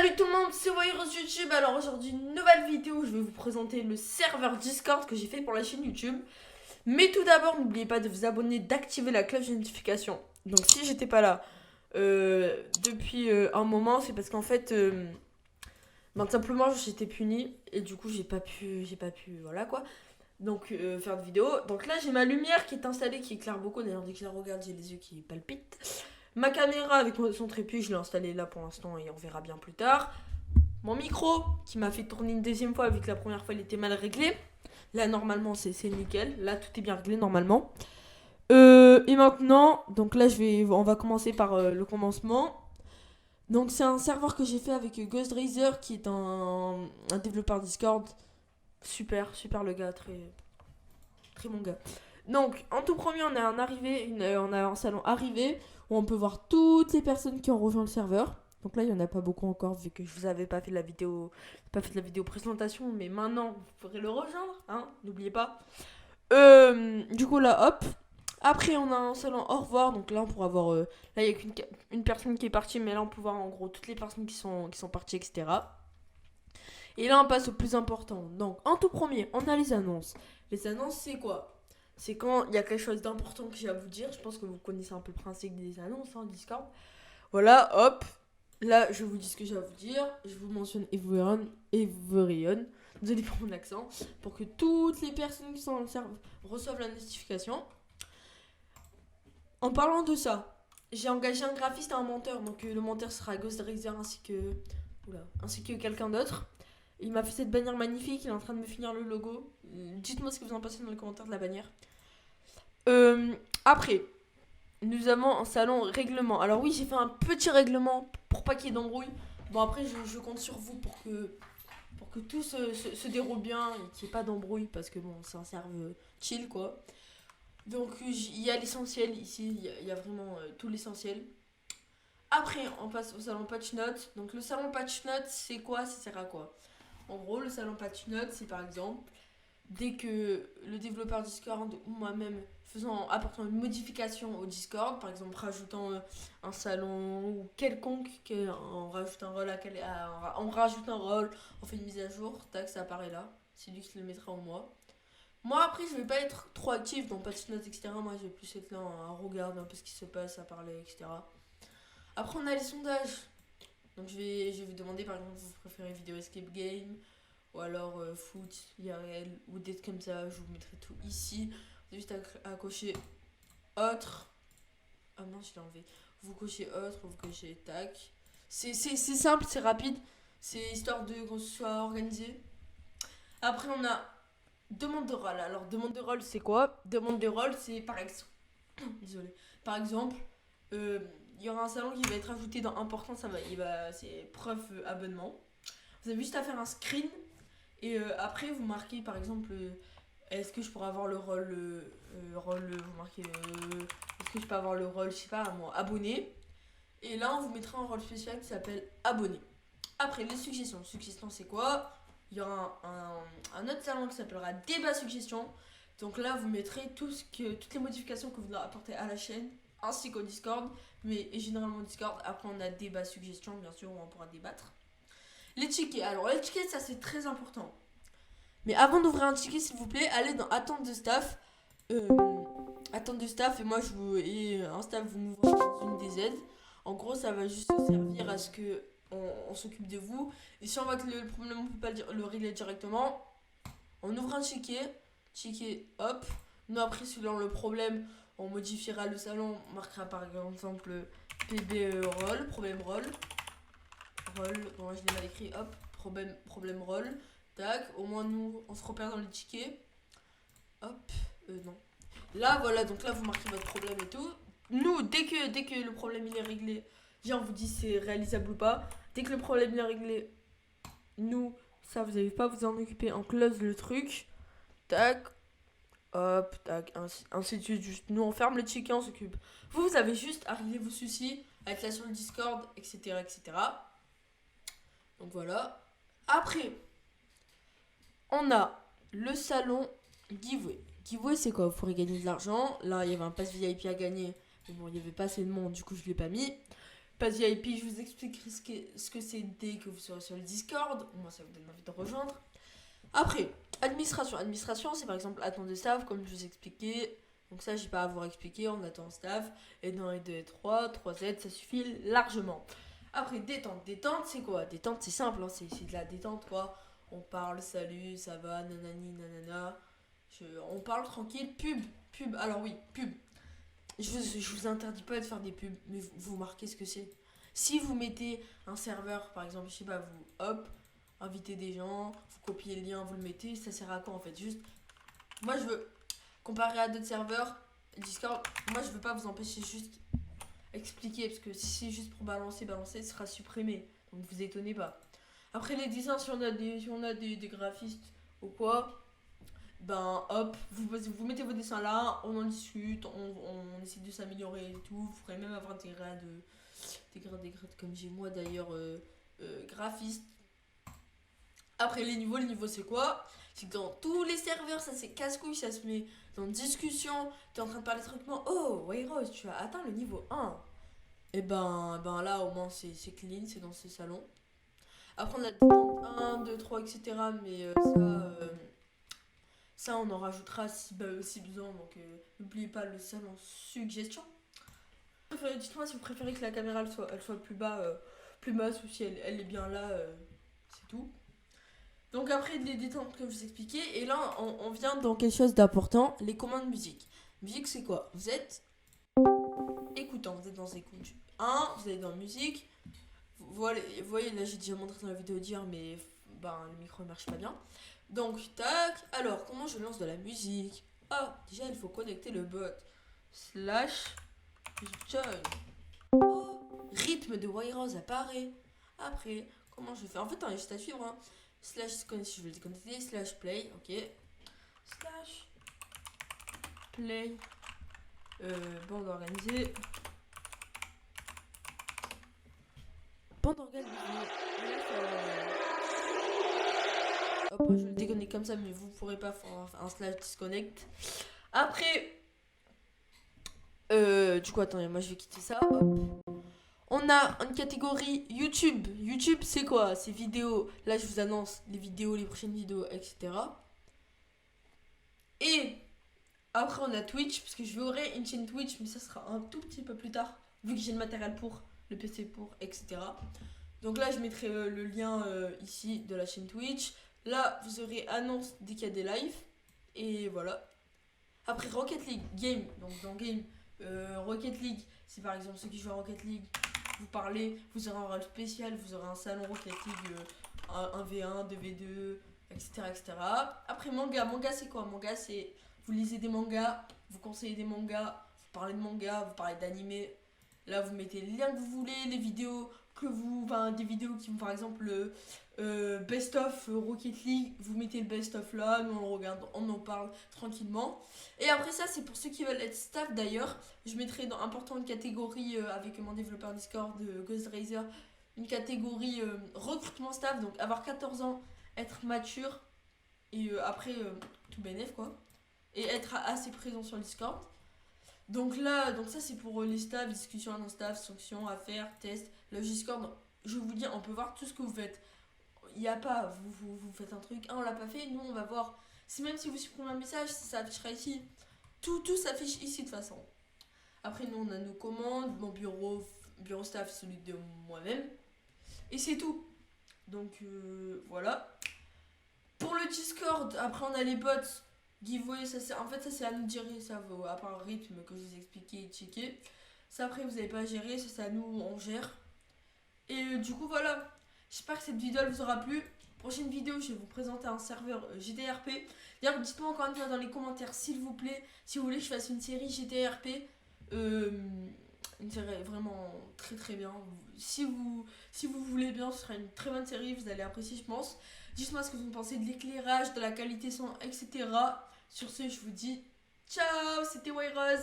Salut tout le monde, c'est Virus YouTube. Alors aujourd'hui, une nouvelle vidéo, je vais vous présenter le serveur Discord que j'ai fait pour la chaîne YouTube. Mais tout d'abord, n'oubliez pas de vous abonner, d'activer la cloche de notification. Donc si j'étais pas là depuis un moment, c'est parce qu'en fait, simplement j'étais puni et du coup j'ai pas pu, voilà quoi. Donc faire de vidéo. Donc là j'ai ma lumière qui est installée, qui éclaire beaucoup. D'ailleurs dès que je la regarde, j'ai les yeux qui palpitent. Ma caméra avec son trépied, je l'ai installée là pour l'instant et on verra bien plus tard. Mon micro qui m'a fait tourner une deuxième fois vu que la première fois il était mal réglé. Là normalement c'est nickel. Là tout est bien réglé normalement. Et maintenant, donc là on va commencer par le commencement. Donc c'est un serveur que j'ai fait avec Ghostrazer qui est un développeur Discord. Super le gars, très bon gars. Donc en tout premier on a un salon arrivé où on peut voir toutes les personnes qui ont rejoint le serveur. Donc là il y en a pas beaucoup encore vu que je vous avais pas fait la vidéo présentation, mais maintenant vous pourrez le rejoindre, hein, n'oubliez pas. Du coup là hop. Après on a un salon au revoir, donc là on pourra voir, là il y a qu'une personne qui est partie, mais là on peut voir en gros toutes les personnes qui sont parties, etc. Et là on passe au plus important. Donc en tout premier on a les annonces. Les annonces c'est quoi? C'est quand il y a quelque chose d'important que j'ai à vous dire. Je pense que vous connaissez un peu le principe des annonces, hein, Discord. Voilà, hop. Là, je vous dis ce que j'ai à vous dire. Je vous mentionne Everion. Désolé pour mon accent. Pour que toutes les personnes qui sont dans le serveur reçoivent la notification. En parlant de ça, j'ai engagé un graphiste et un monteur. Donc le monteur sera Ghostrazer ainsi que quelqu'un d'autre. Il m'a fait cette bannière magnifique. Il est en train de me finir le logo. Dites-moi ce que vous en pensez dans les commentaires de la bannière. Après, nous avons un salon règlement. Alors oui, j'ai fait un petit règlement pour pas qu'il y ait d'embrouille. Bon après, je compte sur vous pour que tout se déroule bien et qu'il n'y ait pas d'embrouille parce que bon, c'est un serve chill quoi. Donc il y a l'essentiel ici, il y a vraiment tout l'essentiel. Après, on passe au salon patch notes. Donc le salon patch notes, c'est quoi? Ça sert à quoi? En gros, le salon patch notes, c'est par exemple dès que le développeur Discord ou moi-même apportant une modification au Discord, par exemple rajoutant un salon ou quelconque, on rajoute un rôle, on fait une mise à jour, tac, ça apparaît là. C'est lui qui le mettra en moi. Moi après je vais pas être trop actif dans Patch Notes, etc. Moi je vais plus être là à regarder un peu ce qui se passe, à parler, etc. Après on a les sondages. Donc je vais vous demander par exemple si vous préférez vidéo escape game ou alors foot, IRL ou des trucs comme ça. Je vous mettrai tout ici. Vous avez juste à cocher autre. Ah non, je l'ai enlevé. Vous cochez autre, vous cochez tac. C'est simple, c'est rapide. C'est histoire de qu'on soit organisé. Après, on a demande de rôle. Alors, demande de rôle, c'est quoi? Demande de rôle, c'est par exemple. Désolé. Par exemple, il y aura un salon qui va être ajouté dans important. C'est preuve abonnement. Vous avez juste à faire un screen. Et après, vous marquez par exemple. Est-ce que je pourrais avoir le rôle. Vous marquez. Est-ce que je peux avoir le rôle, je sais pas, moi, abonné. Et là, on vous mettra un rôle spécial qui s'appelle abonné. Après, les suggestions. Suggestions, c'est quoi? Il y aura un autre salon qui s'appellera débat suggestions. Donc là, vous mettrez toutes les modifications que vous voudrez apporter à la chaîne, ainsi qu'au Discord, et généralement au Discord. Après, on a débat suggestions, bien sûr, où on pourra débattre. Les tickets. Alors, les tickets, ça c'est très important. Mais avant d'ouvrir un ticket, s'il vous plaît, allez dans attente de staff. Attente de staff, et moi, un staff, vous m'ouvrez dans une des aides. En gros, ça va juste servir à ce que on s'occupe de vous. Et si on voit que le problème, on peut pas le régler directement, on ouvre un ticket, hop. Nous, après, selon le problème, on modifiera le salon. On marquera par exemple PB roll, problème roll. Bon, je l'ai mal écrit, hop. Problème roll. Tac, au moins nous, on se repère dans les tickets. Hop, non. Là, voilà, donc là, vous marquez votre problème et tout. Nous, dès que le problème il est réglé, on vous dit c'est réalisable ou pas. Dès que le problème il est réglé, nous, ça, vous n'avez pas à vous en occuper. On close le truc. Tac, hop, tac, ainsi de suite. Juste, nous, on ferme le ticket, on s'occupe. Vous avez juste à régler vos soucis, à être là sur le Discord, etc., etc. Donc voilà. Après, on a le salon giveaway. Giveaway, c'est quoi? Vous pourrez gagner de l'argent. Là, il y avait un pass VIP à gagner. Mais bon, il n'y avait pas assez de monde, du coup, je ne l'ai pas mis. passe VIP, je vous expliquerai ce que c'est dès que vous serez sur le Discord. Moi, ça vous donne envie de rejoindre. Après, administration. Administration, c'est par exemple attente de staff, comme je vous expliquais. Donc ça, j'ai pas à vous expliquer, on attend staff. Et dans les 2 et 3, 3Z, ça suffit largement. Après, détente. Détente, c'est quoi? Détente, c'est simple, hein, c'est de la détente, quoi. On parle, salut, ça va, nanani, nanana. On parle tranquille, pub. Alors oui, pub. Je vous interdis pas de faire des pubs, mais vous marquez ce que c'est. Si vous mettez un serveur, par exemple, je sais pas, vous, hop, invitez des gens, vous copiez le lien, vous le mettez, ça sert à quoi en fait? Juste, moi je veux, comparé à d'autres serveurs, Discord, moi je veux pas vous empêcher, juste expliquer, parce que si c'est juste pour balancer, ce sera supprimé, donc vous étonnez pas. Après les dessins, si on a des graphistes ou quoi, ben hop, vous mettez vos dessins là, on en discute, on essaie de s'améliorer et tout. Vous pourrez même avoir des grades comme j'ai moi d'ailleurs, graphiste. Après les niveaux c'est quoi? C'est que dans tous les serveurs, ça c'est casse-couille, ça se met dans discussion. T'es en train de parler tranquillement, oh Wayrose, tu as atteint le niveau 1. Et ben là au moins c'est clean, c'est dans ce salon. Après on a détente 1, 2, 3, etc. Mais ça, on en rajoutera si besoin. Donc, n'oubliez pas le salon suggestion. Dites-moi si vous préférez que la caméra elle soit plus basse ou si elle est bien là. C'est tout. Donc, après les détentes que je vous expliquais. Et là, on vient dans quelque chose d'important, les commandes musique. Musique, c'est quoi? Vous êtes écoutant, vous êtes dans écoute 1, vous êtes dans musique. Vous voyez, là, j'ai déjà montré dans la vidéo d'hier, mais le micro ne marche pas bien. Donc, tac. Alors, comment je lance de la musique? Ah, déjà, il faut connecter le bot. Slash join. Oh, rythme de Wayrose apparaît. Après, comment je fais? En fait, il y a juste à suivre. Hein. Slash, si je veux le déconnecter, slash play, ok. Slash play. Bande organisée. Bande organisée. Hop, moi je le déconnecte comme ça, mais vous pourrez pas faire un slash disconnect. Après, du coup, attendez, moi je vais quitter ça. Hop. On a une catégorie YouTube. YouTube, c'est quoi? C'est vidéos. Là, je vous annonce les vidéos, les prochaines vidéos, etc. Et après, on a Twitch, parce que je verrai une chaîne Twitch, mais ça sera un tout petit peu plus tard, vu que j'ai le matériel pour, le PC pour, etc. Donc là, je mettrai le lien ici de la chaîne Twitch. Là, vous aurez annonce dès qu'il y a des lives. Et voilà. Après, Rocket League, game. Donc dans game, Rocket League, si par exemple ceux qui jouent à Rocket League, vous parlez, vous aurez un rôle spécial, vous aurez un salon Rocket League 1v1, 2v2, etc., etc. Après, manga c'est quoi? Manga, c'est vous lisez des mangas, vous conseillez des mangas, vous parlez de mangas, vous parlez d'animé. Là, vous mettez les liens que vous voulez, les vidéos des vidéos qui vont par exemple best of Rocket League, vous mettez le best of là, nous on le regarde, on en parle tranquillement. Et après ça, c'est pour ceux qui veulent être staff d'ailleurs. Je mettrai dans important une catégorie avec mon développeur Discord Ghost Razer, une catégorie recrutement staff, donc avoir 14 ans, être mature et après tout bénef quoi, et être assez présent sur le Discord. Donc ça c'est pour les staffs, discussion non staff, sanctions, affaires, tests. Le Discord, je vous dis, on peut voir tout ce que vous faites. Il n'y a pas, vous faites un truc, on l'a pas fait, nous on va voir. Même si vous supprimez un message, ça affichera ici. Tout s'affiche ici de toute façon. Après nous on a nos commandes, mon bureau staff, celui de moi-même. Et c'est tout. Donc voilà. Pour le Discord, après on a les bots. Giveaway, ça c'est à nous de gérer, ça va à part le rythme que je vous ai expliqué et checké. Ça après vous n'avez pas à gérer, ça c'est à nous, on gère. Et du coup voilà, j'espère que cette vidéo elle vous aura plu. Prochaine vidéo, je vais vous présenter un serveur GTRP. D'ailleurs, dites-moi encore une fois dans les commentaires s'il vous plaît, si vous voulez que je fasse une série GTRP. Une série vraiment très très bien. Si vous voulez bien, ce sera une très bonne série, vous allez apprécier je pense. Dites-moi ce que vous pensez de l'éclairage, de la qualité son, etc. Sur ce, je vous dis ciao, c'était Wayrose.